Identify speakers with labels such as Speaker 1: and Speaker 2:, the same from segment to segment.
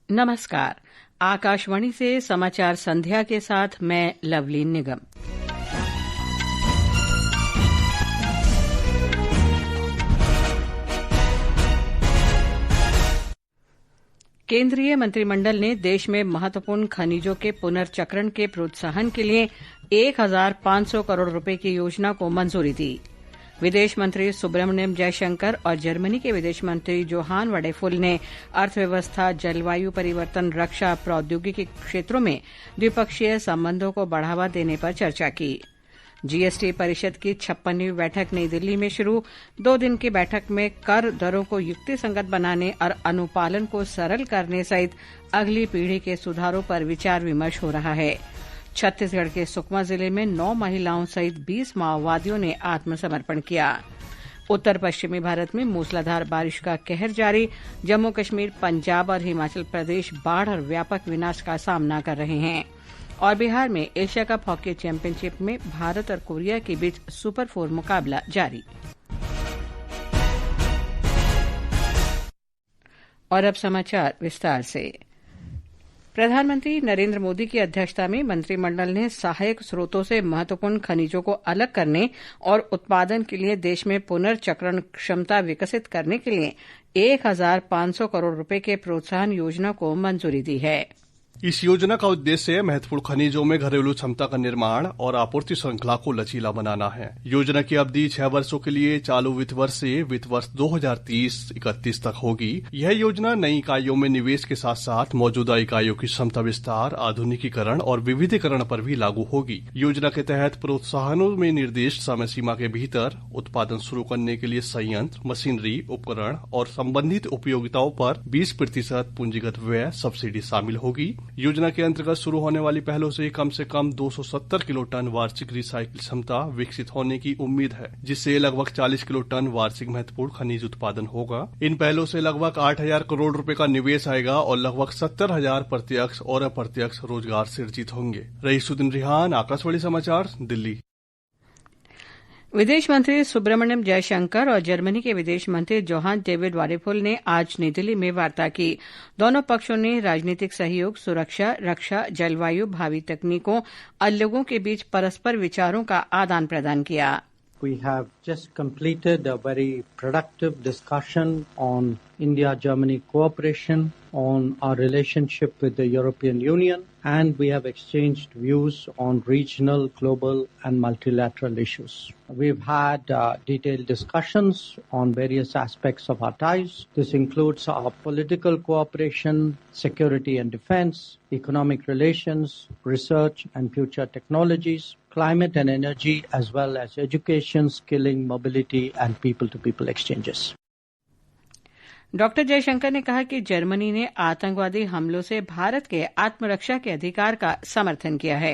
Speaker 1: नमस्कार। आकाशवाणी से समाचार संध्या के साथ मैं लवली निगम। केंद्रीय मंत्रिमंडल ने देश में महत्वपूर्ण खनिजों के पुनर्चक्रण के प्रोत्साहन के लिए 1,500 करोड़ रुपए की योजना को मंजूरी दी। विदेश मंत्री सुब्रमण्यम जयशंकर और जर्मनी के विदेश मंत्री जोहान वडेफुल ने अर्थव्यवस्था, जलवायु परिवर्तन, रक्षा, प्रौद्योगिकी क्षेत्रों में द्विपक्षीय संबंधों को बढ़ावा देने पर चर्चा की। जीएसटी परिषद की 56वीं बैठक नई दिल्ली में शुरू। 2 दिन की बैठक में कर दरों को युक्तिसंगत बनाने और अनुपालन को सरल करने सहित अगली पीढ़ी के सुधारों पर विचार विमर्श हो रहा है। छत्तीसगढ़ के सुकमा जिले में 9 महिलाओं सहित 20 माओवादियों ने आत्मसमर्पण किया। उत्तर पश्चिमी भारत में मूसलाधार बारिश का कहर जारी। जम्मू कश्मीर, पंजाब और हिमाचल प्रदेश बाढ़ और व्यापक विनाश का सामना कर रहे हैं। और बिहार में एशिया कप हॉकी चैंपियनशिप में भारत और कोरिया के बीच सुपर 4 मुकाबला जारी। और अब समाचार विस्तार से। प्रधानमंत्री नरेंद्र मोदी की अध्यक्षता में मंत्रिमंडल ने सहायक स्रोतों से महत्वपूर्ण खनिजों को अलग करने और उत्पादन के लिए देश में पुनर्चक्रण क्षमता विकसित करने के लिए 1,500 करोड़ रुपए के प्रोत्साहन योजना को मंजूरी दी है।
Speaker 2: इस योजना का उद्देश्य महत्वपूर्ण खनिजों में घरेलू क्षमता का निर्माण और आपूर्ति श्रृंखला को लचीला बनाना है। योजना की अवधि 6 वर्षों के लिए चालू वित्त वर्ष से वित्त वर्ष 2030-31 तक होगी। यह योजना नई इकाइयों में निवेश के साथ साथ मौजूदा इकाइयों की क्षमता विस्तार, आधुनिकीकरण और विविधीकरण पर भी लागू होगी। योजना के तहत प्रोत्साहनों में निर्दिष्ट समय सीमा के भीतर उत्पादन शुरू करने के लिए संयंत्र, मशीनरी, उपकरण और संबंधित उपयोगिताओं पर 20% पूंजीगत व्यय सब्सिडी शामिल होगी। योजना के अंतर्गत शुरू होने वाली पहलों से कम 270 किलो टन वार्षिक रिसाइकिल क्षमता विकसित होने की उम्मीद है, जिससे लगभग 40 किलो टन वार्षिक महत्वपूर्ण खनिज उत्पादन होगा। इन पहलों से लगभग 8,000 करोड़ रुपए का निवेश आएगा और लगभग 70,000 प्रत्यक्ष और अप्रत्यक्ष रोजगार सृजित होंगे। रईसुद्दीन रिहान, आकाशवाणी समाचार, दिल्ली।
Speaker 1: विदेश मंत्री सुब्रमण्यम जयशंकर और जर्मनी के विदेश मंत्री जोहान डेविड वाडेफुल ने आज नई दिल्ली में वार्ता की। दोनों पक्षों ने राजनीतिक सहयोग, सुरक्षा, रक्षा, जलवायु, भावी तकनीकों और लोगों के बीच परस्पर विचारों का आदान प्रदान किया।
Speaker 3: We have just completed a very productive discussion on India-Germany cooperation, on our relationship with the European Union, and we have exchanged views on regional, global, and multilateral issues. We've had detailed discussions on various aspects of our ties. This includes our political cooperation, security and defense, economic relations, research and future technologies, climate and energy, as well as education, skilling, mobility, and people-to-people exchanges.
Speaker 1: Doctor Jaishankar ने कहा कि Germany ने आतंकवादी हमलों से भारत के आत्मरक्षा के अधिकार का समर्थन किया है।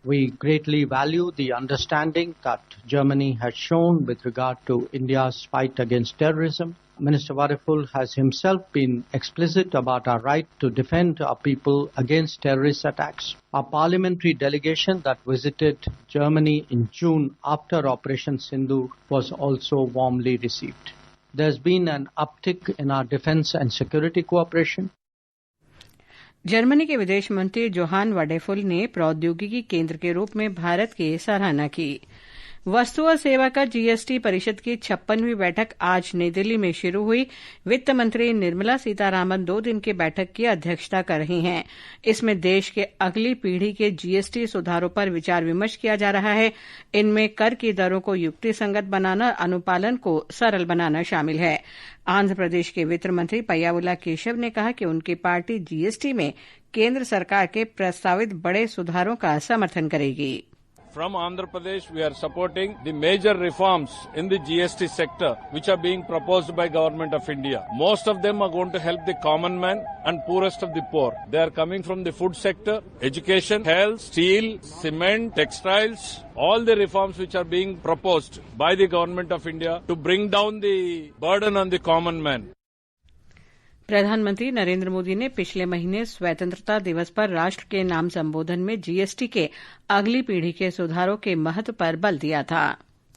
Speaker 3: We greatly value the understanding that Germany has shown with regard to India's fight against terrorism. Minister Vadeful has himself been explicit about our right to defend our people against terrorist attacks. Our parliamentary delegation that visited Germany in June after Operation Sindoor was also warmly received. There's been an uptick in our defense and security cooperation.
Speaker 1: Germany के विदेश मंत्री Johan वडेफुल ने प्रौद्योगिकी केंद्र के रूप में भारत की सराहना की। वस्तु और सेवा कर जीएसटी परिषद की 56वीं बैठक आज नई दिल्ली में शुरू हुई। वित्त मंत्री निर्मला सीतारामन 2 दिन की बैठक की अध्यक्षता कर रही हैं। इसमें देश के अगली पीढ़ी के जीएसटी सुधारों पर विचार विमर्श किया जा रहा है। इनमें कर की दरों को युक्तिसंगत बनाना, अनुपालन को सरल बनाना शामिल है। आंध्र प्रदेश के वित्त मंत्री पय्यावुला केशव ने कहा कि उनकी पार्टी जीएसटी में केंद्र सरकार के प्रस्तावित बड़े सुधारों का समर्थन करेगी।
Speaker 4: From Andhra Pradesh, we are supporting the major reforms in the GST sector which are being proposed by Government of India. Most of them are going to help the common man and poorest of the poor. They are coming from the food sector, education, health, steel, cement, textiles, all the reforms which are being proposed by the Government of India to bring down the burden on the common man.
Speaker 1: प्रधानमंत्री नरेंद्र मोदी ने पिछले महीने स्वतंत्रता दिवस पर राष्ट्र के नाम संबोधन में जीएसटी के अगली पीढ़ी के सुधारों के महत्व पर बल दिया था।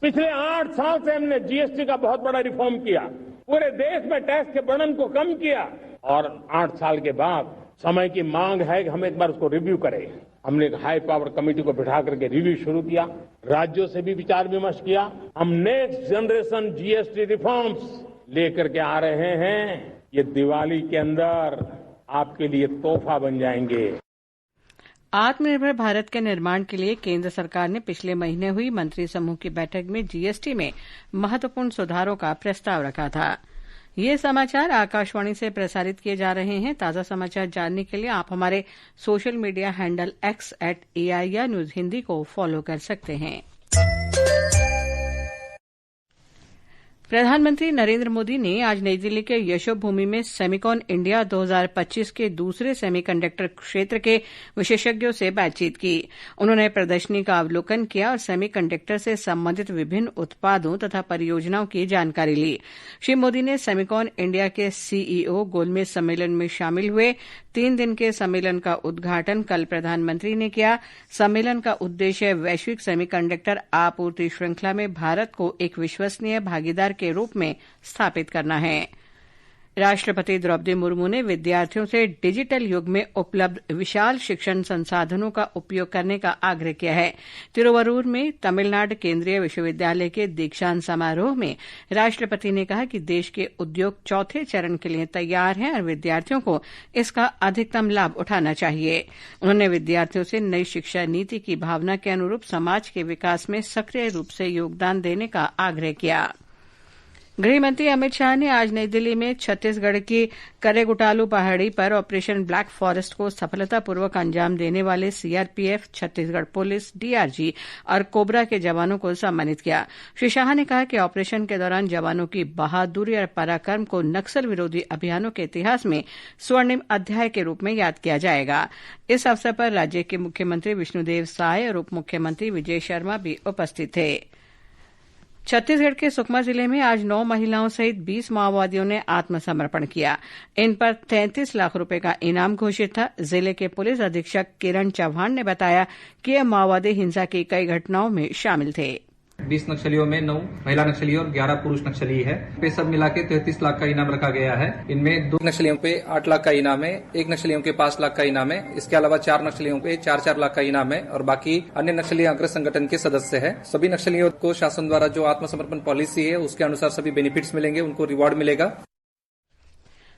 Speaker 5: पिछले 8 साल से हमने जीएसटी का बहुत बड़ा रिफॉर्म किया, पूरे देश में टैक्स के बर्डन को कम किया और 8 साल के बाद समय की मांग है कि हम एक बार उसको रिव्यू करें। हमने एक हाई पावर कमेटी को बिठा करके रिव्यू शुरू किया, राज्यों से भी विचार विमर्श किया। हम नेक्स्ट जनरेशन जीएसटी रिफॉर्म्स लेकर के आ रहे हैं। ये दिवाली के अंदर आपके लिए तोहफा बन जाएंगे।
Speaker 1: आत्मनिर्भर भारत के निर्माण के लिए केंद्र सरकार ने पिछले महीने हुई मंत्री समूह की बैठक में जीएसटी में महत्वपूर्ण सुधारों का प्रस्ताव रखा था। ये समाचार आकाशवाणी से प्रसारित किए जा रहे हैं। ताजा समाचार जानने के लिए आप हमारे social media handle x@AIR news Hindi को फॉलो कर सकते हैं। प्रधानमंत्री नरेंद्र मोदी ने आज नई दिल्ली के यशोभूमि में सेमिकॉन इंडिया 2025 के दूसरे सेमीकंडक्टर क्षेत्र के विशेषज्ञों से बातचीत की। उन्होंने प्रदर्शनी का अवलोकन किया और सेमीकंडक्टर से संबंधित विभिन्न उत्पादों तथा परियोजनाओं की जानकारी ली। श्री मोदी ने सेमिकॉन इंडिया के सीईओ गोलमेज सम्मेलन में शामिल हुए। 3 दिन के सम्मेलन का उद्घाटन कल प्रधानमंत्री ने किया। सम्मेलन का उद्देश्य वैश्विक सेमीकंडक्टर आपूर्ति श्रृंखला में भारत को एक विश्वसनीय भागीदार के रूप में स्थापित करना है। राष्ट्रपति द्रौपदी मुर्मू ने विद्यार्थियों से डिजिटल युग में उपलब्ध विशाल शिक्षण संसाधनों का उपयोग करने का आग्रह किया है। तिरुवरूर में तमिलनाडु केंद्रीय विश्वविद्यालय के दीक्षांत समारोह में राष्ट्रपति ने कहा कि देश के उद्योग चौथे चरण के लिए तैयार हैं और विद्यार्थियों को इसका अधिकतम लाभ उठाना चाहिए। उन्होंने विद्यार्थियों से नई शिक्षा नीति की भावना के अनुरूप समाज के विकास में सक्रिय रूप से योगदान देने का आग्रह किया। गृहमंत्री अमित शाह ने आज नई दिल्ली में छत्तीसगढ़ की करेगुटालू पहाड़ी पर ऑपरेशन ब्लैक फॉरेस्ट को सफलतापूर्वक अंजाम देने वाले सीआरपीएफ, छत्तीसगढ़ पुलिस, डीआरजी और कोबरा के जवानों को सम्मानित किया। श्री शाह ने कहा कि ऑपरेशन के दौरान जवानों की बहादुरी और पराक्रम को नक्सल विरोधी अभियानों के इतिहास में स्वर्णिम अध्याय के रूप में याद किया जाएगा। इस अवसर पर राज्य के मुख्यमंत्री विष्णुदेव साय और उप मुख्यमंत्री विजय शर्मा भी उपस्थित थे। छत्तीसगढ़ के सुकमा जिले में आज 9 महिलाओं सहित 20 माओवादियों ने आत्मसमर्पण किया। इन पर 33 लाख रुपए का इनाम घोषित था। जिले के पुलिस अधीक्षक किरण चौहान ने बताया कि ये माओवादी हिंसा की कई घटनाओं में शामिल थे।
Speaker 6: 20 नक्सलियों में 9 महिला नक्सली और 11 पुरुष नक्सली है। पे सब मिला के 33 लाख का इनाम रखा गया है। इनमें 2 नक्सलियों पे 8 लाख का इनाम है, 1 नक्सलियों के 5 लाख का इनाम है। इसके अलावा 4 नक्सलियों पे 4-4 लाख का इनाम है और बाकी अन्य नक्सली अग्र संगठन के सदस्य है। सभी नक्सलियों को शासन द्वारा जो आत्मसमर्पण पॉलिसी है उसके अनुसार सभी बेनिफिट्स मिलेंगे, उनको रिवॉर्ड मिलेगा।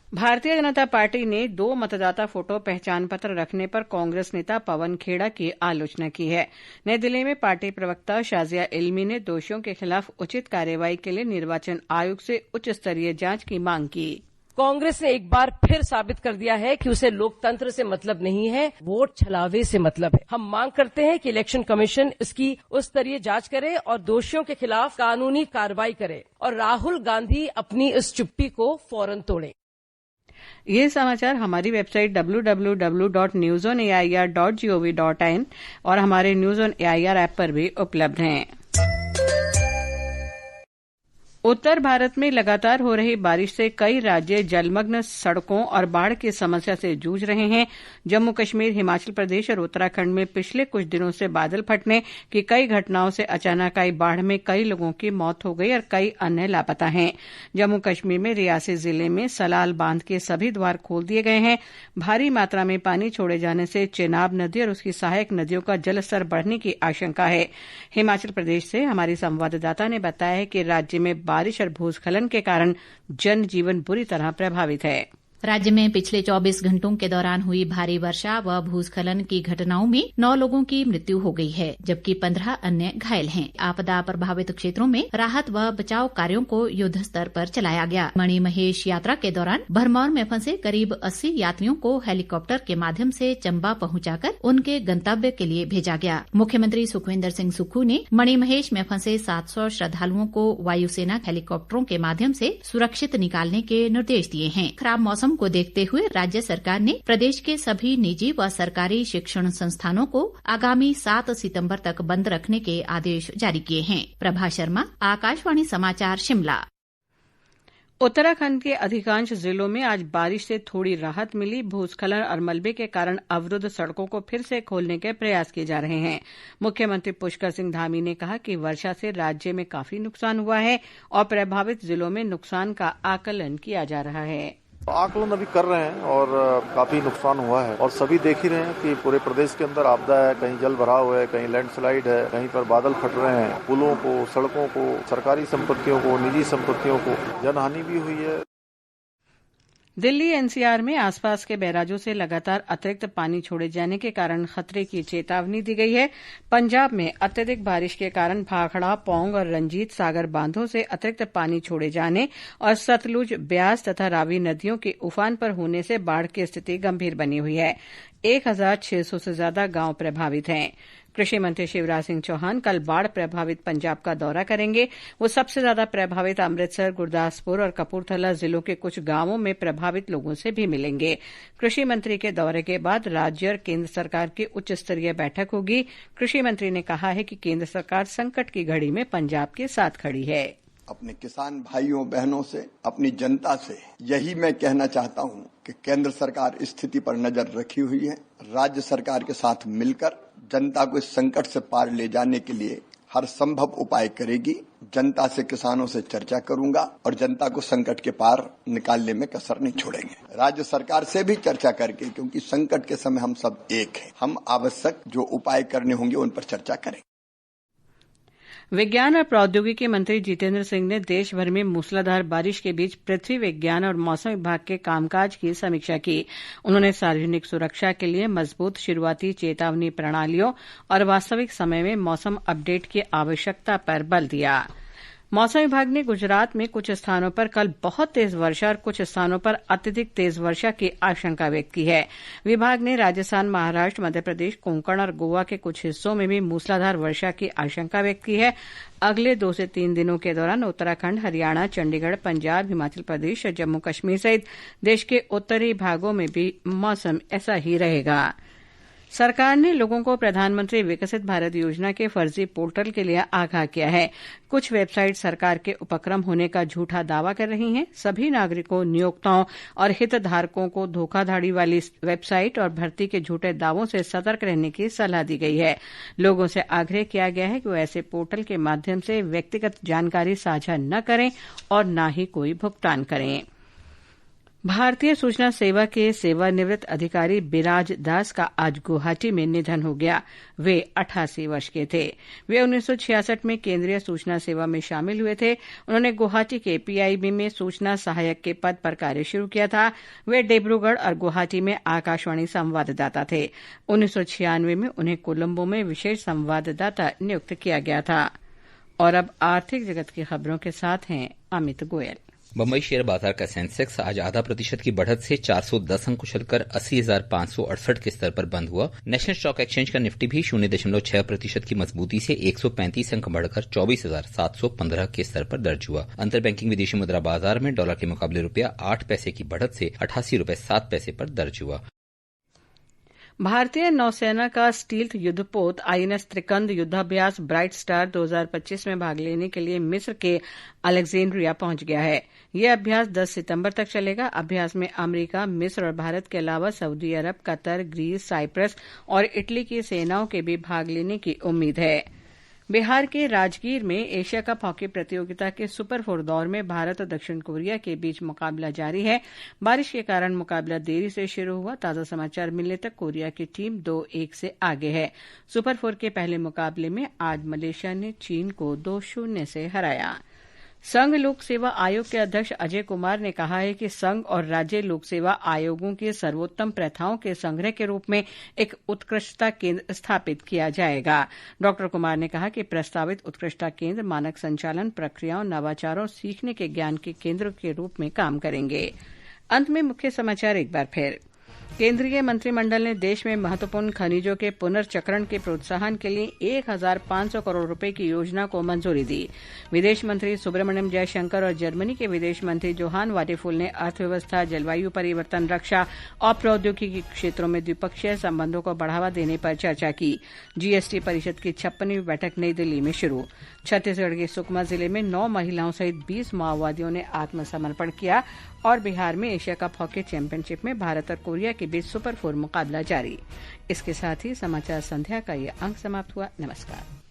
Speaker 1: भारतीय जनता पार्टी ने 2 मतदाता फोटो पहचान पत्र रखने पर कांग्रेस नेता पवन खेड़ा की आलोचना की है। नई दिल्ली में पार्टी प्रवक्ता शाजिया इल्मी ने दोषियों के खिलाफ उचित कार्रवाई के लिए निर्वाचन आयोग से उच्च स्तरीय जांच की मांग की।
Speaker 7: कांग्रेस ने एक बार फिर साबित कर दिया है कि उसे लोकतंत्र से मतलब नहीं है, वोट छलावे से मतलब है। हम मांग करते हैं कि इलेक्शन कमीशन इसकी उच्च स्तरीय जांच करे और दोषियों के खिलाफ कानूनी कार्रवाई करे और राहुल गांधी अपनी इस चुप्पी को फौरन तोड़ें।
Speaker 1: ये समाचार हमारी वेबसाइट www.newsonair.gov.in और हमारे न्यूज ऑन एआईआर ऐप पर भी उपलब्ध हैं। उत्तर भारत में लगातार हो रही बारिश से कई राज्य जलमग्न सड़कों और बाढ़ की समस्या से जूझ रहे हैं। जम्मू कश्मीर, हिमाचल प्रदेश और उत्तराखंड में पिछले कुछ दिनों से बादल फटने की कई घटनाओं से अचानक आई बाढ़ में कई लोगों की मौत हो गई और कई अन्य लापता हैं। जम्मू कश्मीर में रियासी जिले में सलाल बांध के सभी द्वार खोल दिए गए हैं। भारी मात्रा में पानी छोड़े जाने से चेनाब नदी और उसकी सहायक नदियों का जलस्तर बढ़ने की आशंका है। हिमाचल प्रदेश से हमारी संवाददाता ने बताया है कि राज्य में बारिश और भूस्खलन के कारण जनजीवन बुरी तरह प्रभावित है।
Speaker 8: राज्य में पिछले 24 घंटों के दौरान हुई भारी वर्षा व भूस्खलन की घटनाओं में 9 लोगों की मृत्यु हो गई है, जबकि 15 अन्य घायल हैं। आपदा प्रभावित क्षेत्रों में राहत व बचाव कार्यों को युद्ध स्तर पर चलाया गया। मणिमहेश यात्रा के दौरान भरमौर में फंसे करीब 80 यात्रियों को हेलीकॉप्टर के माध्यम से चंबा पहुंचाकर उनके गंतव्य के लिए भेजा गया। मुख्यमंत्री सुखविंदर सिंह सुक्खू ने मणिमहेश में फंसे 700 श्रद्धालुओं को वायुसेना हेलीकॉप्टरों के माध्यम से सुरक्षित निकालने के निर्देश दिए हैं। खराब मौसम को देखते हुए राज्य सरकार ने प्रदेश के सभी निजी व सरकारी शिक्षण संस्थानों को आगामी 7 सितंबर तक बंद रखने के आदेश जारी किए हैं। प्रभा शर्मा, आकाशवाणी समाचार, शिमला।
Speaker 1: उत्तराखंड के अधिकांश जिलों में आज बारिश से थोड़ी राहत मिली। भूस्खलन और मलबे के कारण अवरुद्ध सड़कों को फिर से खोलने के प्रयास किए जा रहे हैं। मुख्यमंत्री पुष्कर सिंह धामी ने कहा कि वर्षा से राज्य में काफी नुकसान हुआ है और प्रभावित जिलों में नुकसान का आकलन किया जा रहा है।
Speaker 9: आकलन अभी कर रहे हैं और काफी नुकसान हुआ है और सभी देख ही रहे हैं कि पूरे प्रदेश के अंदर आपदा है, कहीं जल भराव है, कहीं लैंडस्लाइड है, कहीं पर बादल फट रहे हैं, पुलों को, सड़कों को, सरकारी संपत्तियों को, निजी संपत्तियों को जनहानि भी हुई है।
Speaker 1: दिल्ली एनसीआर में आसपास के बैराजों से लगातार अतिरिक्त पानी छोड़े जाने के कारण खतरे की चेतावनी दी गई है। पंजाब में अत्यधिक बारिश के कारण भाखड़ा, पौंग और रंजीत सागर बांधों से अतिरिक्त पानी छोड़े जाने और सतलुज, ब्यास तथा रावी नदियों के उफान पर होने से बाढ़ की स्थिति गंभीर बनी हुई है। 1600 से ज्यादा गांव प्रभावित हैं। कृषि मंत्री शिवराज सिंह चौहान कल बाढ़ प्रभावित पंजाब का दौरा करेंगे। वो सबसे ज्यादा प्रभावित अमृतसर, गुरदासपुर और कपूरथला जिलों के कुछ गांवों में प्रभावित लोगों से भी मिलेंगे। कृषि मंत्री के दौरे के बाद राज्य और केंद्र सरकार की उच्च स्तरीय बैठक होगी। कृषि मंत्री ने कहा है कि केंद्र सरकार संकट की घड़ी में पंजाब के साथ खड़ी है।
Speaker 10: अपने किसान भाइयों बहनों से, अपनी जनता से यही मैं कहना चाहता हूं कि केंद्र सरकार स्थिति पर नजर रखी हुई है। राज्य सरकार के साथ मिलकर जनता को इस संकट से पार ले जाने के लिए हर संभव उपाय करेगी। जनता से, किसानों से चर्चा करूंगा और जनता को संकट के पार निकालने में कसर नहीं छोड़ेंगे। राज्य सरकार से भी चर्चा करके, क्योंकि संकट के समय हम सब एक हैं, हम आवश्यक जो उपाय करने होंगे उन पर चर्चा करेंगे।
Speaker 1: विज्ञान और प्रौद्योगिकी मंत्री जितेंद्र सिंह ने देश भर में मूसलाधार बारिश के बीच पृथ्वी विज्ञान और मौसम विभाग के कामकाज की समीक्षा की। उन्होंने सार्वजनिक सुरक्षा के लिए मजबूत शुरुआती चेतावनी प्रणालियों और वास्तविक समय में मौसम अपडेट की आवश्यकता पर बल दिया। मौसम विभाग ने गुजरात में कुछ स्थानों पर कल बहुत तेज वर्षा और कुछ स्थानों पर अत्यधिक तेज वर्षा की आशंका व्यक्त की है। विभाग ने राजस्थान, महाराष्ट्र, मध्य प्रदेश, कोंकण और गोवा के कुछ हिस्सों में भी मूसलाधार वर्षा की आशंका व्यक्त की है। अगले 2 से 3 दिनों के दौरान उत्तराखंड, हरियाणा, चंडीगढ़, पंजाब, हिमाचल प्रदेश और जम्मू कश्मीर सहित देश के उत्तरी भागों में भी मौसम ऐसा ही रहेगा। सरकार ने लोगों को प्रधानमंत्री विकसित भारत योजना के फर्जी पोर्टल के लिए आगाह किया है। कुछ वेबसाइट सरकार के उपक्रम होने का झूठा दावा कर रही हैं। सभी नागरिकों, नियोक्ताओं और हितधारकों को धोखाधड़ी वाली वेबसाइट और भर्ती के झूठे दावों से सतर्क रहने की सलाह दी गई है। लोगों से आग्रह किया गया है कि वो ऐसे पोर्टल के माध्यम से व्यक्तिगत जानकारी साझा न करें और न ही कोई भुगतान करें। भारतीय सूचना सेवा के सेवानिवृत्त अधिकारी बिराज दास का आज गुवाहाटी में निधन हो गया। वे 88 वर्ष के थे। वे 1966 में केंद्रीय सूचना सेवा में शामिल हुए थे। उन्होंने गुवाहाटी के पीआईबी में सूचना सहायक के पद पर कार्य शुरू किया था। वे डिब्रूगढ़ और गुवाहाटी में आकाशवाणी संवाददाता थे। 1996 में उन्हें कोलंबो में विशेष संवाददाता नियुक्त किया गया था। और अब आर्थिक जगत की खबरों के साथ हैं अमित गोयल।
Speaker 11: बम्बई शेयर बाजार का सेंसेक्स आज 0.5% की बढ़त से 410 अंक उछलकर 80,568 के स्तर पर बंद हुआ। नेशनल स्टॉक एक्सचेंज का निफ्टी भी 0.6% की मजबूती से 135 अंक बढ़कर 24,715 के स्तर पर दर्ज हुआ। अंतर बैंकिंग विदेशी मुद्रा बाजार में डॉलर के मुकाबले रुपया 8 पैसे की बढ़त से 88 रुपये 7 पैसे पर दर्ज हुआ।
Speaker 1: भारतीय नौसेना का स्टील्थ युद्धपोत आईएनएस त्रिकंद युद्धाभ्यास ब्राइट स्टार 2025 में भाग लेने के लिए मिस्र के अलेक्जेंड्रिया पहुंच गया है। यह अभ्यास 10 सितंबर तक चलेगा। अभ्यास में अमेरिका, मिस्र और भारत के अलावा सऊदी अरब, कतर, ग्रीस, साइप्रस और इटली की सेनाओं के भी भाग लेने की उम्मीद है। बिहार के राजगीर में एशिया कप हॉकी प्रतियोगिता के सुपर 4 दौर में भारत और दक्षिण कोरिया के बीच मुकाबला जारी है। बारिश के कारण मुकाबला देरी से शुरू हुआ। ताजा समाचार मिलने तक कोरिया की टीम 2-1 से आगे है। सुपर 4 के पहले मुकाबले में आज मलेशिया ने चीन को 2-0 से हराया। संघ लोक सेवा आयोग के अध्यक्ष अजय कुमार ने कहा है कि संघ और राज्य लोक सेवा आयोगों की सर्वोत्तम प्रथाओं के संग्रह के रूप में एक उत्कृष्टता केंद्र स्थापित किया जाएगा। डॉक्टर कुमार ने कहा कि प्रस्तावित उत्कृष्टता केंद्र मानक संचालन प्रक्रियाओं, नवाचारों, सीखने के ज्ञान के केंद्र के रूप में काम करेंगे। अंत में मुख्य समाचार एक बार फिर। केंद्रीय मंत्रिमंडल ने देश में महत्वपूर्ण खनिजों के पुनर्चक्रण के प्रोत्साहन के लिए 1,500 करोड़ रुपए की योजना को मंजूरी दी। विदेश मंत्री सुब्रमण्यम जयशंकर और जर्मनी के विदेश मंत्री जोहान वाडेफुल ने अर्थव्यवस्था, जलवायु परिवर्तन, रक्षा और प्रौद्योगिकी क्षेत्रों में द्विपक्षीय संबंधों को बढ़ावा देने पर चर्चा की। जीएसटी परिषद की 56वीं बैठक नई दिल्ली में शुरू। छत्तीसगढ़ के सुकमा जिले में 9 महिलाओं सहित 20 माओवादियों ने आत्मसमर्पण किया। और बिहार में एशिया कप हॉकी चैंपियनशिप में भारत और कोरिया के बीच सुपर 4 मुकाबला जारी। इसके साथ ही समाचार संध्या का ये अंक समाप्त हुआ। नमस्कार।